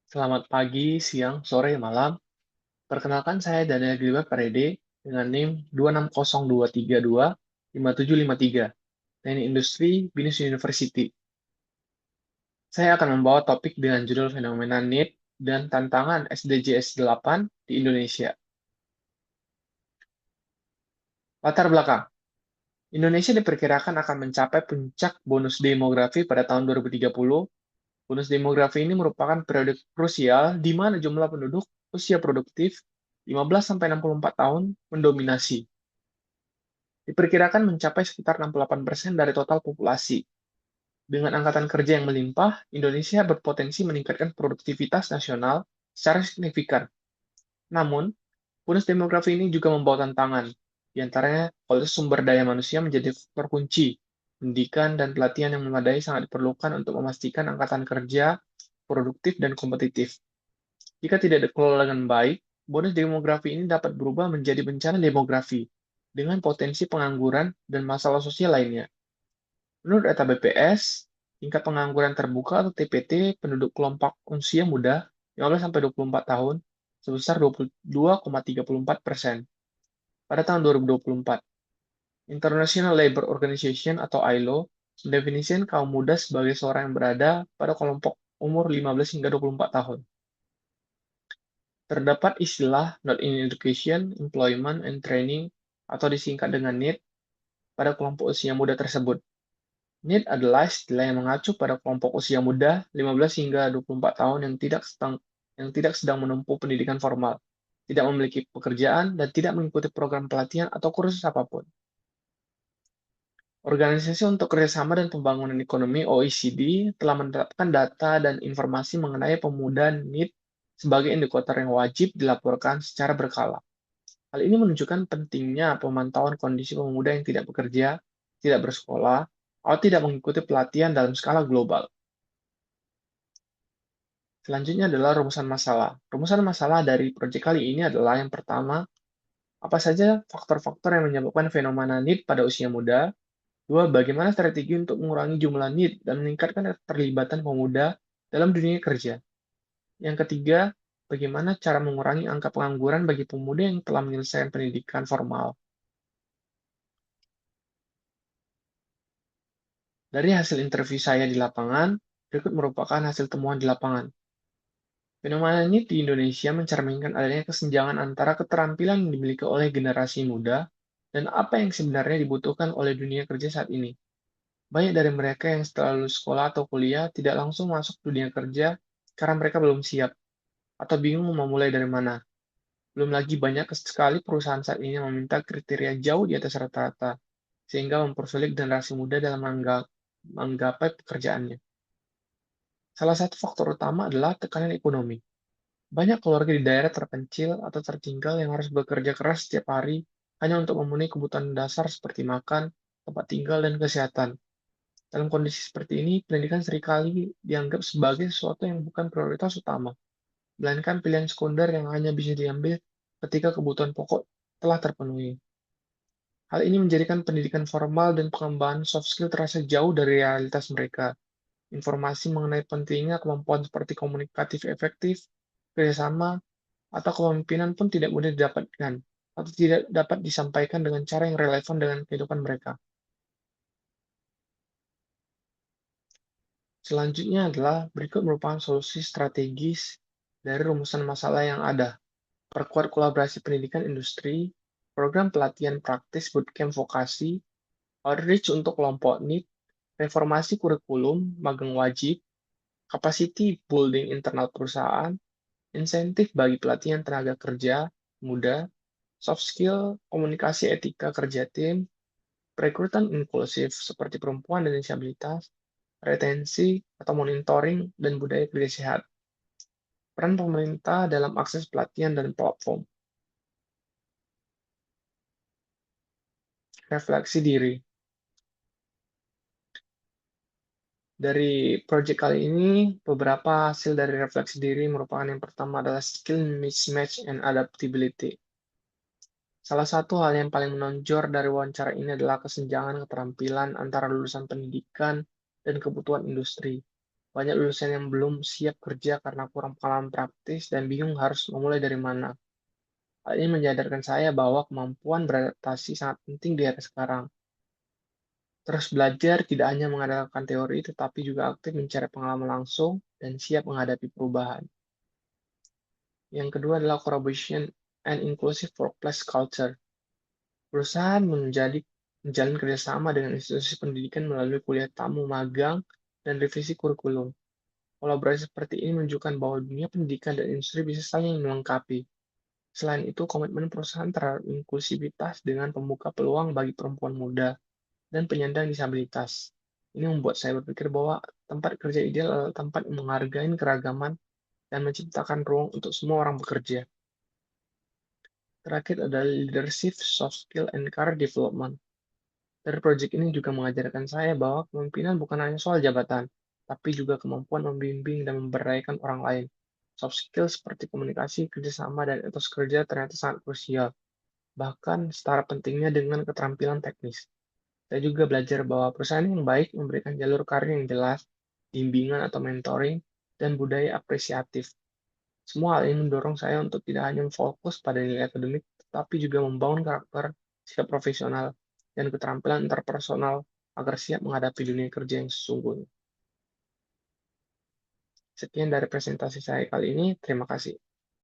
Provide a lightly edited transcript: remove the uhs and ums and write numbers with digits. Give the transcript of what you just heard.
Selamat pagi, siang, sore, malam. Perkenalkan saya Daniel Gilbert Parede dengan NIM 26023225753, Teknik Industri Binus University. Saya akan membawa topik dengan judul Fenomena NEET dan Tantangan SDGs 8 di Indonesia. Latar belakang. Indonesia diperkirakan akan mencapai puncak bonus demografi pada tahun 2030. Bonus demografi ini merupakan periode krusial di mana jumlah penduduk usia produktif 15-64 tahun mendominasi. Diperkirakan mencapai sekitar 68% dari total populasi. Dengan angkatan kerja yang melimpah, Indonesia berpotensi meningkatkan produktivitas nasional secara signifikan. Namun, bonus demografi ini juga membawa tantangan, di antaranya kualitas sumber daya manusia menjadi faktor kunci. Pendidikan dan pelatihan yang memadai sangat diperlukan untuk memastikan angkatan kerja produktif dan kompetitif. Jika tidak dikelola dengan baik, bonus demografi ini dapat berubah menjadi bencana demografi dengan potensi pengangguran dan masalah sosial lainnya. Menurut data BPS, tingkat pengangguran terbuka atau TPT penduduk kelompok usia muda 15-24 tahun sebesar 22,34% pada tahun 2024. International Labour Organization atau ILO mendefinisikan kaum muda sebagai seorang yang berada pada kelompok umur 15 hingga 24 tahun. Terdapat istilah Not in Education, Employment, and Training atau disingkat dengan NEET pada kelompok usia muda tersebut. NEET adalah istilah yang mengacu pada kelompok usia muda 15 hingga 24 tahun yang tidak sedang menempuh pendidikan formal, tidak memiliki pekerjaan, dan tidak mengikuti program pelatihan atau kursus apapun. Organisasi untuk Kerjasama dan Pembangunan Ekonomi (OECD) telah menetapkan data dan informasi mengenai pemuda NEET sebagai indikator yang wajib dilaporkan secara berkala. Hal ini menunjukkan pentingnya pemantauan kondisi pemuda yang tidak bekerja, tidak bersekolah, atau tidak mengikuti pelatihan dalam skala global. Selanjutnya adalah rumusan masalah. Rumusan masalah dari proyek kali ini adalah yang pertama, apa saja faktor-faktor yang menyebabkan fenomena NEET pada usia muda. Dua, bagaimana strategi untuk mengurangi jumlah NEET dan meningkatkan keterlibatan pemuda dalam dunia kerja. Yang ketiga, bagaimana cara mengurangi angka pengangguran bagi pemuda yang telah menyelesaikan pendidikan formal. Dari hasil interview saya di lapangan, berikut merupakan hasil temuan di lapangan. Fenomena ini di Indonesia mencerminkan adanya kesenjangan antara keterampilan yang dimiliki oleh generasi muda dan apa yang sebenarnya dibutuhkan oleh dunia kerja saat ini. Banyak dari mereka yang setelah lulus sekolah atau kuliah tidak langsung masuk dunia kerja karena mereka belum siap atau bingung memulai dari mana. Belum lagi banyak sekali perusahaan saat ini yang meminta kriteria jauh di atas rata-rata, sehingga mempersulit generasi muda dalam menggapai pekerjaannya. Salah satu faktor utama adalah tekanan ekonomi. Banyak keluarga di daerah terpencil atau tertinggal yang harus bekerja keras setiap hari hanya untuk memenuhi kebutuhan dasar seperti makan, tempat tinggal, dan kesehatan. Dalam kondisi seperti ini, pendidikan seringkali dianggap sebagai sesuatu yang bukan prioritas utama, melainkan pilihan sekunder yang hanya bisa diambil ketika kebutuhan pokok telah terpenuhi. Hal ini menjadikan pendidikan formal dan pengembangan soft skill terasa jauh dari realitas mereka. Informasi mengenai pentingnya kemampuan seperti komunikatif efektif, kerjasama, atau kepemimpinan pun tidak mudah didapatkan atau tidak dapat disampaikan dengan cara yang relevan dengan kehidupan mereka. Selanjutnya adalah berikut merupakan solusi strategis dari rumusan masalah yang ada. Perkuat kolaborasi pendidikan industri, program pelatihan praktis bootcamp vokasi, outreach untuk kelompok NEET, reformasi kurikulum, magang wajib, capacity building internal perusahaan, insentif bagi pelatihan tenaga kerja muda, soft skill, komunikasi etika kerja tim, perekrutan inklusif seperti perempuan dan disabilitas, retensi atau monitoring, dan budaya kerja sehat. Peran pemerintah dalam akses pelatihan dan platform. Refleksi diri. Dari proyek kali ini, beberapa hasil dari refleksi diri merupakan yang pertama adalah skill mismatch and adaptability. Salah satu hal yang paling menonjol dari wawancara ini adalah kesenjangan keterampilan antara lulusan pendidikan dan kebutuhan industri. Banyak lulusan yang belum siap kerja karena kurang pengalaman praktis dan bingung harus memulai dari mana. Hal ini menyadarkan saya bahwa kemampuan beradaptasi sangat penting di era sekarang. Terus belajar tidak hanya mengandalkan teori, tetapi juga aktif mencari pengalaman langsung dan siap menghadapi perubahan. Yang kedua adalah collaboration and inclusive workplace culture. Perusahaan menjalin kerjasama dengan institusi pendidikan melalui kuliah tamu magang dan revisi kurikulum. Kolaborasi seperti ini menunjukkan bahwa dunia pendidikan dan industri bisa saling melengkapi. Selain itu, komitmen perusahaan terhadap inklusivitas dengan membuka peluang bagi perempuan muda dan penyandang disabilitas. Ini membuat saya berpikir bahwa tempat kerja ideal adalah tempat yang menghargai keragaman dan menciptakan ruang untuk semua orang bekerja. Terakhir adalah leadership, soft skill, and career development. Dari proyek ini juga mengajarkan saya bahwa kepemimpinan bukan hanya soal jabatan, tapi juga kemampuan membimbing dan memberdayakan orang lain. Soft skill seperti komunikasi, kerjasama, dan etos kerja ternyata sangat krusial, bahkan setara pentingnya dengan keterampilan teknis. Saya juga belajar bahwa perusahaan yang baik memberikan jalur karir yang jelas, bimbingan atau mentoring, dan budaya apresiatif. Semua hal ini mendorong saya untuk tidak hanya fokus pada nilai akademik, tetapi juga membangun karakter, sikap profesional, dan keterampilan interpersonal agar siap menghadapi dunia kerja yang sesungguhnya. Sekian dari presentasi saya kali ini. Terima kasih.